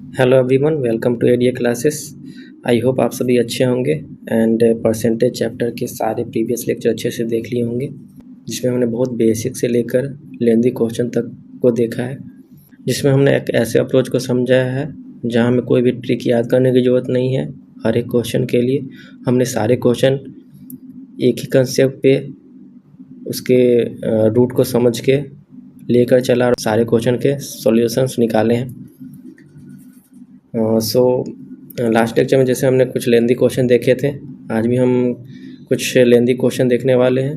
Hello everyone, welcome to ADA classes. I hope आप सभी अच्छे होंगे एंड परसेंटेज चैप्टर के सारे प्रीवियस लेक्चर अच्छे से देख लिए होंगे, जिसमें हमने बहुत बेसिक से लेकर लेंदी क्वेश्चन तक को देखा है, जिसमें हमने एक ऐसे अप्रोच को समझाया है जहां हमें कोई भी ट्रिक याद करने की ज़रूरत नहीं है। हर एक क्वेश्चन के लिए हमने सारे क्वेश्चन एक ही कंसेप्ट पे उसके रूट को समझ के लेकर चला और सारे क्वेश्चन के सॉल्यूशंस निकाले हैं। सो लास्ट लेक्चर में जैसे हमने कुछ लेंदी क्वेश्चन देखे थे, आज भी हम कुछ लेंदी क्वेश्चन देखने वाले हैं,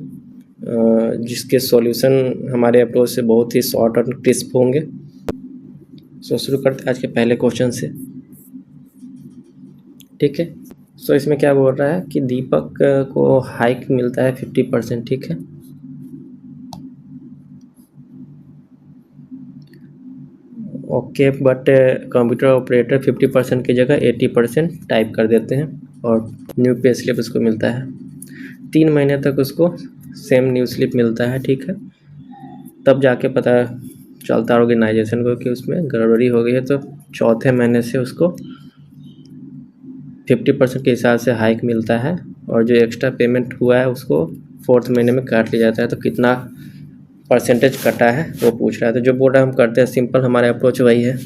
जिसके सॉल्यूशन हमारे अप्रोच से बहुत ही शॉर्ट और क्रिस्प होंगे। सो शुरू करते हैं आज के पहले क्वेश्चन से। ठीक है, सो इसमें क्या बोल रहा है कि दीपक को हाइक मिलता है 50%। ठीक है, ओके, बट कंप्यूटर ऑपरेटर 50% की जगह 80% टाइप कर देते हैं और न्यू पे स्लिप उसको मिलता है। 3 महीने तक उसको सेम न्यू स्लिप मिलता है। ठीक है, तब जाके पता चलता है ऑर्गेनाइजेशन को कि उसमें गड़बड़ी हो गई है, तो चौथे महीने से उसको 50% के हिसाब से हाइक मिलता है और जो एक्स्ट्रा पेमेंट हुआ है उसको 4th महीने में काट लिया जाता है। तो कितना परसेंटेज कटा है वो पूछ रहा है। तो जो बोल रहा है हम करते हैं सिंपल, हमारे अप्रोच वही है,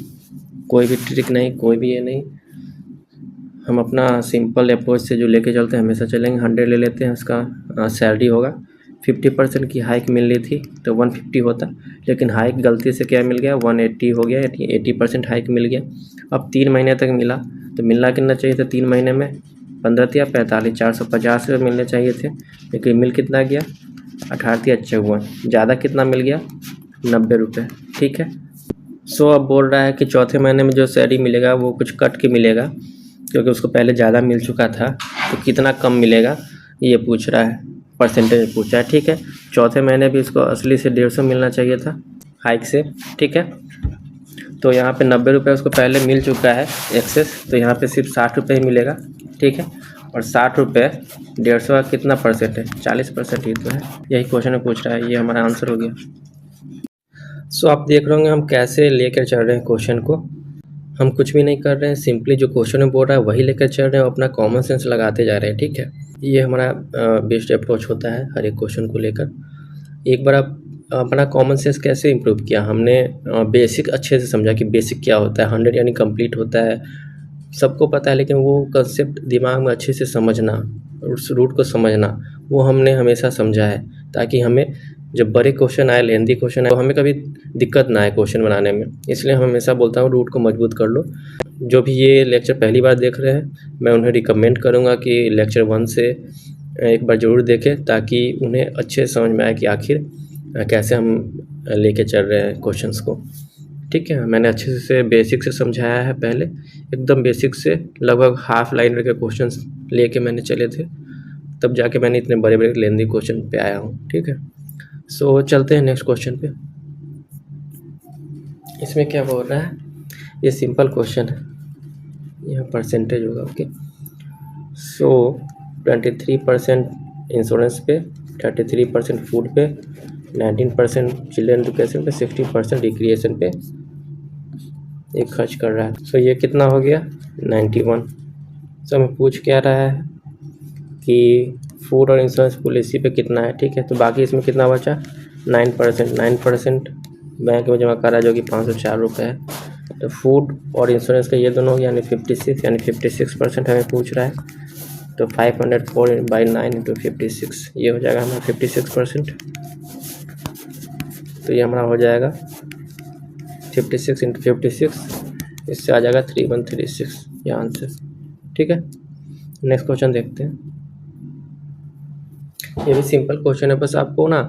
कोई भी ट्रिक नहीं, कोई भी ये नहीं, हम अपना सिंपल अप्रोच से जो लेके चलते हैं हमेशा चलेंगे। 100 ले लेते हैं, उसका सैलरी होगा। 50% की हाइक मिल रही थी तो 150 होता, लेकिन हाइक गलती से क्या मिल गया, 180 हो गया, 80% हाइक मिल गया। अब 3 महीने तक मिला तो मिलना कितना चाहिए था 3 महीने में, 15 या 45, 450 रुपये मिलने चाहिए थे, लेकिन मिल कितना गया, 18 या 54। ज़्यादा कितना मिल गया, 90 रुपये। ठीक है, सो अब बोल रहा है कि चौथे महीने में जो सैलरी मिलेगा वो कुछ कट के मिलेगा, क्योंकि उसको पहले ज़्यादा मिल चुका था, तो कितना कम मिलेगा ये पूछ रहा है, परसेंटेज पूछा है। ठीक है, चौथे महीने भी इसको असली से 150 मिलना चाहिए था हाइक से। ठीक है, तो यहाँ पे 90 रुपये उसको पहले मिल चुका है एक्सेस, तो यहाँ पे सिर्फ 60 रुपये ही मिलेगा। ठीक है, और 60 रुपये 150 का कितना परसेंट है, 40% ही तो है। यही क्वेश्चन में पूछ रहा है, ये हमारा आंसर हो गया। सो आप देख रहे होंगे हम कैसे लेकर चल रहे हैं क्वेश्चन को। हम कुछ भी नहीं कर रहे हैं, सिंपली जो क्वेश्चन में बोल रहा है वही लेकर चल रहे हैं, अपना कॉमन सेंस लगाते जा रहे हैं। ठीक है, ये हमारा बेस्ट अप्रोच होता है हर एक क्वेश्चन को लेकर। एक बार आप अपना कॉमन सेंस कैसे इम्प्रूव किया, हमने बेसिक अच्छे से समझा कि बेसिक क्या होता है। 100 यानी कंप्लीट होता है, सबको पता है, लेकिन वो कंसेप्ट दिमाग में अच्छे से समझना, उस रूट को समझना, वो हमने हमेशा समझा है, ताकि हमें जब बड़े क्वेश्चन आए, लेंदी क्वेश्चन आए, तो हमें कभी दिक्कत ना आए क्वेश्चन बनाने में। इसलिए हम हमेशा बोलता हूँ रूट को मजबूत कर लो। जो भी ये लेक्चर पहली बार देख रहे हैं, मैं उन्हें रिकमेंड करूँगा कि लेक्चर 1 से एक बार ज़रूर देखें, ताकि उन्हें अच्छे समझ में आए कि आखिर कैसे हम लेके चल रहे हैं क्वेश्चंस को। ठीक है, मैंने अच्छे से बेसिक से समझाया है, पहले एकदम बेसिक से लगभग हाफ लाइन के क्वेश्चंस लेके मैंने चले थे, तब जाके मैंने इतने बड़े बड़े लेंदी क्वेश्चन पे आया हूँ। ठीक है, सो चलते हैं नेक्स्ट क्वेश्चन पे। इसमें क्या बोल रहा है, ये सिंपल क्वेश्चन है, यहाँ परसेंटेज होगा। ओके, सो 23% इंश्योरेंस पे, 33% फूड पे, 19% चिल्ड्रन एजुकेशन पे, 60% रिक्रिएशन पे ये खर्च कर रहा है। सो ये कितना हो गया, 91। सो हमें पूछ क्या रहा है कि फूड और इंश्योरेंस पॉलिसी पे कितना है। ठीक है, तो बाकी इसमें कितना बचा, 9% बैंक में जमा करा, जो कि 504 रुपये है। तो फूड और इंश्योरेंस का ये दोनों यानी 56, यानी 56% हमें पूछ रहा है। तो 504/9 × 56, ये हो जाएगा हमारा 56%। तो ये हमारा हो जाएगा 56 × 56, इससे आ जाएगा 3136 ये आंसर। ठीक है, नेक्स्ट क्वेश्चन देखते हैं। ये भी सिंपल क्वेश्चन है, बस आपको ना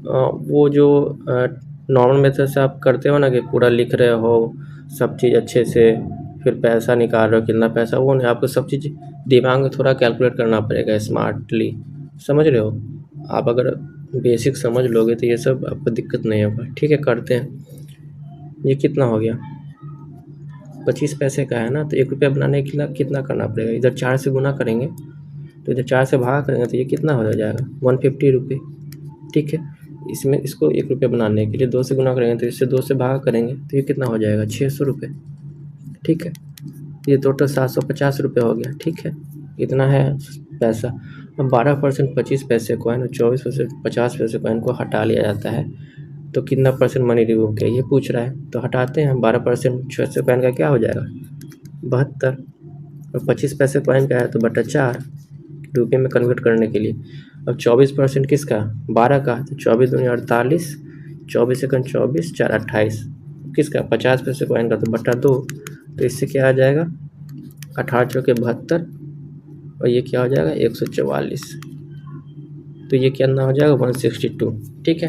वो जो नॉर्मल मेथड से आप करते हो ना, कि पूरा लिख रहे हो सब चीज़ अच्छे से, फिर पैसा निकाल रहे हो कितना पैसा, वो नहीं, आपको सब चीज़ दिमाग में थोड़ा कैलकुलेट करना पड़ेगा स्मार्टली। समझ रहे हो, आप अगर बेसिक समझ लोगे तो ये सब आपको दिक्कत नहीं होगा। ठीक है, करते हैं। ये कितना हो गया, 25 पैसे का है ना, तो 1 रुपया बनाने के लिए कितना करना पड़ेगा, इधर 4 से गुना करेंगे, तो इधर 4 से भागा करेंगे, तो ये कितना हो जाएगा, 150 रुपये। ठीक है, इसमें इसको 1 रुपया बनाने के लिए 2 से गुना करेंगे, तो इससे 2 से भागा करेंगे, तो ये कितना हो जाएगा, 600 रुपये। ठीक है। ये टोटल 750 रुपये हो गया, ठीक है। इतना है पैसा। अब 12% 25 पैसे कॉइन और 24% 50 पैसे कॉइन को हटा लिया जाता है तो कितना परसेंट मनी रिमूव किया ये पूछ रहा है। तो हटाते हैं। 12% 6 पैसे कॉइन का क्या हो जाएगा 72, और 25 पैसे कॉइन का है तो बटा 4 रुपये में कन्वर्ट करने के लिए। अब 24% किसका 12 का, तो 24 दूनी 48, 24 सेकंड 24, 4 28, किसका 50 पैसे कॉइन का तो बटा 2। तो इससे क्या आ जाएगा 18 चौके 72, और ये क्या हो जाएगा 144। तो ये कितना हो जाएगा 162, ठीक है।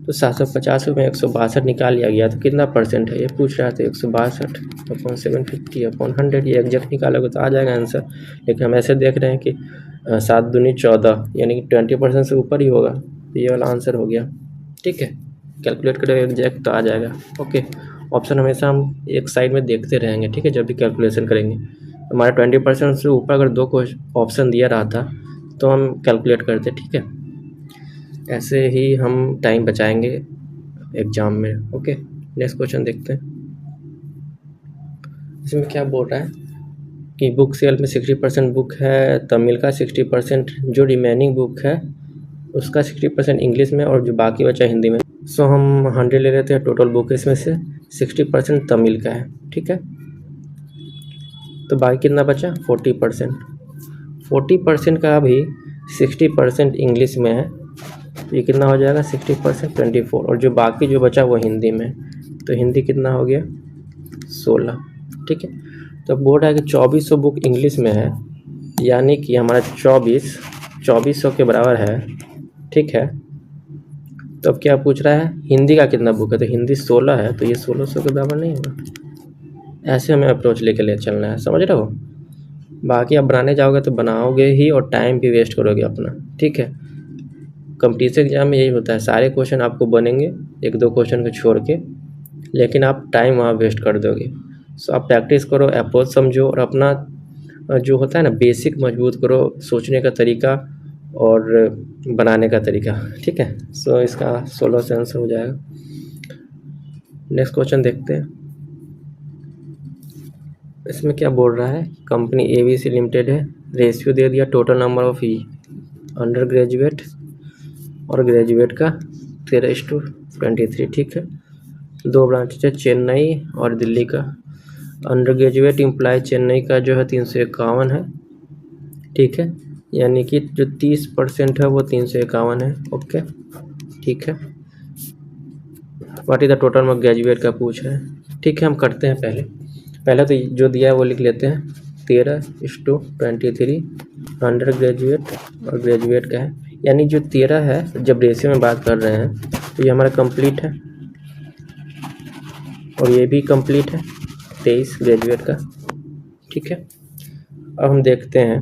तो 750 में 162 निकाल लिया गया तो कितना परसेंट है ये पूछ रहा था। 162/750/100 ये एग्जैक्ट निकालोगे तो आ जाएगा आंसर। लेकिन हम ऐसे देख रहे हैं कि 7 दूनी 14 यानी कि 20% से ऊपर ही होगा, तो ये वाला आंसर हो गया, ठीक है। कैलकुलेट करोगे एग्जैक्ट तो आ जाएगा। ओके, ऑप्शन हमेशा हम एक साइड में देखते रहेंगे, ठीक है। जब भी कैलकुलेशन करेंगे हमारा 20% से ऊपर अगर 2 ऑप्शन दिया रहा था तो हम कैलकुलेट करते, ठीक है। ऐसे ही हम टाइम बचाएंगे एग्ज़ाम में। ओके, नेक्स्ट क्वेश्चन देखते हैं। इसमें क्या बोल रहा है कि बुक सेल में 60% बुक है तमिल का, 60% जो रिमेनिंग बुक है उसका 60% इंग्लिश में और जो बाकी बचा हिंदी में। सो हम 100 ले लेते हैं टोटल बुक, इसमें से 60% तमिल का है, ठीक है। तो बाकी कितना बचा 40%। 40% का भी 60% इंग्लिश में है, तो ये कितना हो जाएगा 60% 24, और जो बाकी जो बचा वो हिंदी में। तो हिंदी कितना हो गया 16, ठीक है। तो बोर्ड है कि 2400 बुक इंग्लिश में है, यानी कि हमारा 2400 के बराबर है, ठीक है। तो अब क्या पूछ रहा है हिंदी का कितना बुक है, तो हिंदी 16 है, तो ये 1600 के बराबर नहीं होगा। ऐसे हमें अप्रोच लेके ले चलना है, समझ रहे हो। बाकी आप बनाने जाओगे तो बनाओगे ही और टाइम भी वेस्ट करोगे अपना, ठीक है। कंपटीशन एग्जाम में यही होता है, सारे क्वेश्चन आपको बनेंगे 1-2 क्वेश्चन को छोड़ के, लेकिन आप टाइम वहाँ वेस्ट कर दोगे। सो आप प्रैक्टिस करो, अप्रोच समझो और अपना जो होता है ना बेसिक मजबूत करो, सोचने का तरीका और बनाने का तरीका, ठीक है। सो इसका 16 से आंसर हो जाएगा। नेक्स्ट क्वेश्चन देखते हैं। इसमें क्या बोल रहा है कंपनी ABC लिमिटेड है, रेशियो दे दिया total number of under graduate और ग्रेजुएट का 13:23, ठीक है। 2 ब्रांचेज है चेन्नई और दिल्ली का। अंडर ग्रेजुएट इम्प्लाई चेन्नई का जो है 351 है, ठीक है, यानी कि जो 30% है वो 351 है। ओके, ठीक है। व्हाट इज द टोटल में ग्रेजुएट का पूछ रहे हैं, ठीक है। हम करते हैं पहले तो जो दिया है वो लिख लेते हैं 13:23 अंडर ग्रेजुएट और ग्रेजुएट का है, यानी जो 13 है जब रेशियो में बात कर रहे हैं तो ये हमारा कंप्लीट है और ये भी कंप्लीट है 23 ग्रेजुएट का, ठीक है। अब हम देखते हैं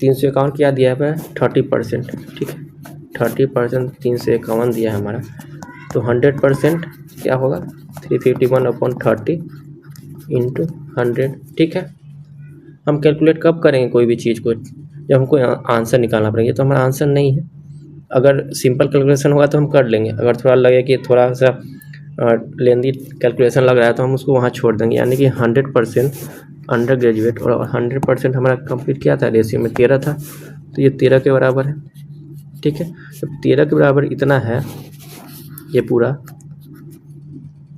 351 क्या दिया है 30%, ठीक है। 30% 351 दिया है हमारा, तो 100% क्या होगा 351/30 इंटू 100, ठीक है। हम कैलकुलेट कब करेंगे कोई भी चीज़ को जब हमको आंसर निकालना पड़ेगा। तो हमारा आंसर नहीं है, अगर सिंपल कैलकुलेशन होगा तो हम कर लेंगे, अगर थोड़ा लगे कि थोड़ा सा लेंदी कैलकुलेशन लग रहा है तो हम उसको वहाँ छोड़ देंगे। यानी कि 100% अंडर ग्रेजुएट और 100% हमारा कंप्लीट क्या था रेशियो में 13 था, तो ये 13 के बराबर है, ठीक है। जब 13 के बराबर इतना है ये पूरा,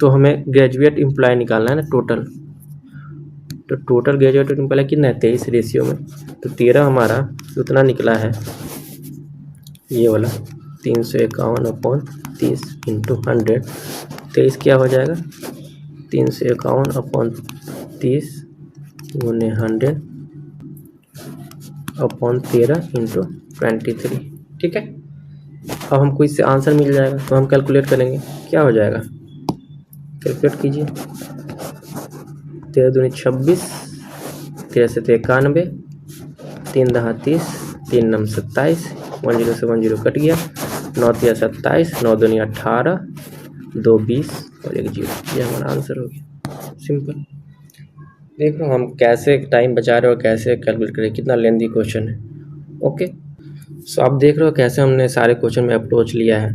तो हमें ग्रेजुएट इम्प्लाई निकालना है ना टोटल। तो टोटल ग्रेजुएट इम्प्लाई कितना है 23 रेशियो में, तो 13 हमारा उतना निकला है ये वाला 351/30 इंटू 100। 23 क्या हो जाएगा 351/30 गुने 100/13 इंटू 23, ठीक है। अब हमको इससे आंसर मिल जाएगा तो हम कैलकुलेट करेंगे क्या हो जाएगा। कैलकुलेट कीजिए 13 दूनी 26, 13 से 91, 3 दहा 30, 3 नम 27, 10 से 10 कट गया, 9 तिया 27, 9 दूनी 18, 2 20 और 1 0। ये हमारा आंसर हो गया, सिंपल। देख लो हम कैसे टाइम बचा रहे हो, कैसे कैलकुलेट करें, कितना लेंदी क्वेश्चन है। ओके, सो आप देख रहे हो कैसे हमने सारे क्वेश्चन में अप्रोच लिया है।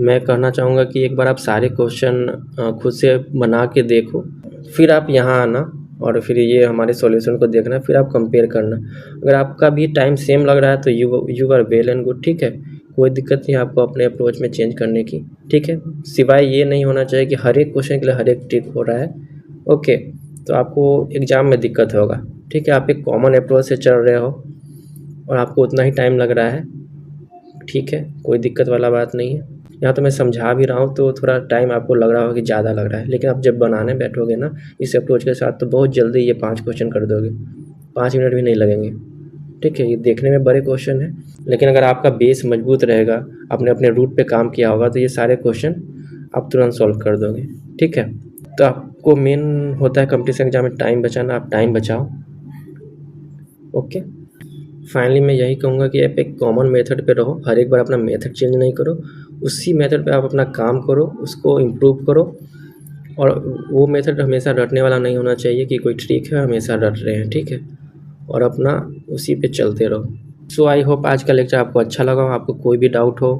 मैं कहना चाहूँगा कि एक बार आप सारे क्वेश्चन खुद से बना के देखो, फिर आप यहाँ आना और फिर ये हमारे सॉल्यूशन को देखना, फिर आप कंपेयर करना। अगर आपका भी टाइम सेम लग रहा है तो you are well and good, ठीक है। कोई दिक्कत नहीं आपको अपने अप्रोच में चेंज करने की, ठीक है। सिवाय ये नहीं होना चाहिए कि हर एक क्वेश्चन के लिए हर एक ट्रिक हो रहा है, ओके, तो आपको एग्ज़ाम में दिक्कत होगा, ठीक है। आप एक कॉमन अप्रोच से चल रहे हो और आपको उतना ही टाइम लग रहा है, ठीक है, कोई दिक्कत वाला बात नहीं है। यहाँ तो मैं समझा भी रहा हूँ तो थोड़ा टाइम आपको लग रहा होगा कि ज़्यादा लग रहा है, लेकिन आप जब बनाने बैठोगे ना इस अप्रोच के साथ तो बहुत जल्दी ये 5 क्वेश्चन कर दोगे, 5 मिनट भी नहीं लगेंगे, ठीक है। ये देखने में बड़े क्वेश्चन हैं, लेकिन अगर आपका बेस मजबूत रहेगा, आपने अपने रूट पे काम किया होगा तो ये सारे क्वेश्चन आप तुरंत सॉल्व कर दोगे, ठीक है। तो आपको मेन होता है कॉम्पिटिशन एग्जाम में टाइम बचाना, आप टाइम बचाओ, ओके। फाइनली मैं यही कहूँगा कि आप एक कॉमन मेथड पे रहो, हर एक बार अपना मेथड चेंज नहीं करो, उसी मेथड पे आप अपना काम करो, उसको इम्प्रूव करो। और वो मेथड हमेशा रटने वाला नहीं होना चाहिए कि कोई ट्रिक है हमेशा रट रहे हैं, ठीक है, और अपना उसी पे चलते रहो। सो आई होप आज का लेक्चर आपको अच्छा लगा हो। आपको कोई भी डाउट हो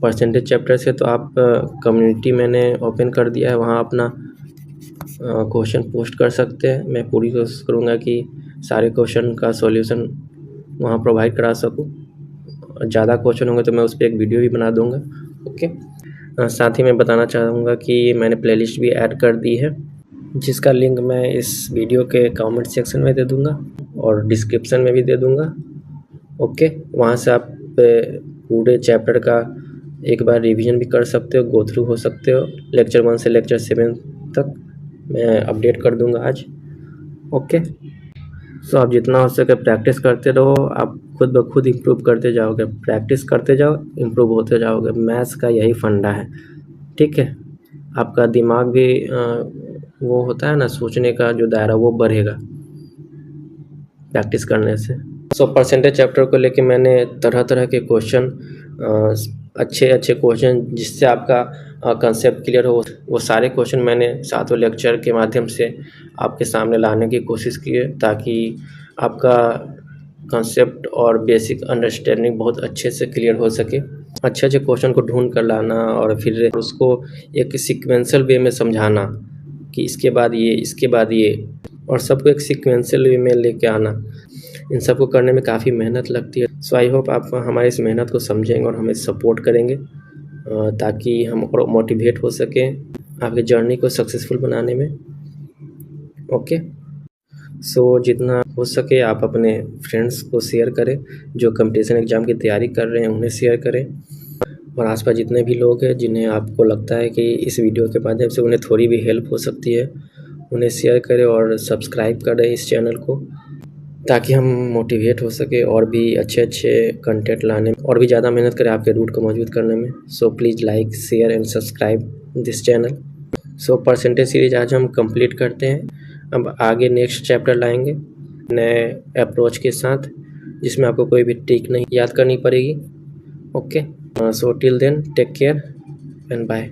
परसेंटेज चैप्टर से तो आप कम्युनिटी मैंने ओपन कर दिया है, वहाँ अपना क्वेश्चन पोस्ट कर सकते हैं। मैं पूरी कोशिश करूँगा कि सारे क्वेश्चन का सॉल्यूशन वहाँ प्रोवाइड करा सकूँ। ज़्यादा क्वेश्चन होंगे तो मैं उस पर एक वीडियो भी बना दूँगा, ओके। साथ ही मैं बताना चाहूँगा कि मैंने प्लेलिस्ट भी ऐड कर दी है, जिसका लिंक मैं इस वीडियो के कमेंट सेक्शन में दे दूँगा और डिस्क्रिप्शन में भी दे दूँगा, ओके। वहाँ से आप पूरे चैप्टर का एक बार रिवीजन भी कर सकते हो, गो थ्रू हो सकते हो, लेक्चर 1 से लेक्चर 7 तक मैं अपडेट कर दूँगा आज, ओके। सो आप जितना हो सके प्रैक्टिस करते रहो, आप खुद ब खुद इम्प्रूव करते जाओगे, प्रैक्टिस करते जाओ इम्प्रूव होते जाओगे। मैथ्स का यही फंडा है, ठीक है। आपका दिमाग भी वो होता है ना, सोचने का जो दायरा वो बढ़ेगा प्रैक्टिस करने से। सो परसेंटेज चैप्टर को लेके मैंने तरह तरह के क्वेश्चन, अच्छे अच्छे क्वेश्चन जिससे आपका कंसेप्ट क्लियर हो, वो सारे क्वेश्चन मैंने सातों लेक्चर के माध्यम से आपके सामने लाने की कोशिश की है, ताकि आपका कंसेप्ट और बेसिक अंडरस्टैंडिंग बहुत अच्छे से क्लियर हो सके। अच्छे अच्छे क्वेश्चन को ढूंढ कर लाना और फिर उसको एक सीक्वेंशियल वे में समझाना कि इसके बाद ये, इसके बाद ये, और सबको एक सीक्वेंशियल वे में लेके आना। इन सबको करने में काफ़ी मेहनत लगती है। सो आई होप आप हमारी इस मेहनत को समझेंगे और हमें सपोर्ट करेंगे, ताकि हम और मोटिवेट हो सकें आपकी जर्नी को सक्सेसफुल बनाने में, ओके। सो जितना हो सके आप अपने फ्रेंड्स को शेयर करें, जो कंपटीशन एग्ज़ाम की तैयारी कर रहे हैं उन्हें शेयर करें, और आसपास जितने भी लोग हैं जिन्हें आपको लगता है कि इस वीडियो के माध्यम से उन्हें थोड़ी भी हेल्प हो सकती है, उन्हें शेयर करें और सब्सक्राइब करें इस चैनल को, ताकि हम मोटिवेट हो सके और भी अच्छे अच्छे कंटेंट लाने में और भी ज़्यादा मेहनत करें आपके रूट को मजबूत करने में। So please like, share and subscribe this channel. So percentage series आज हम कंप्लीट करते हैं। अब आगे नेक्स्ट चैप्टर लाएंगे नए अप्रोच के साथ, जिसमें आपको कोई भी ट्रिक नहीं याद करनी पड़ेगी, okay. So till then take care and bye.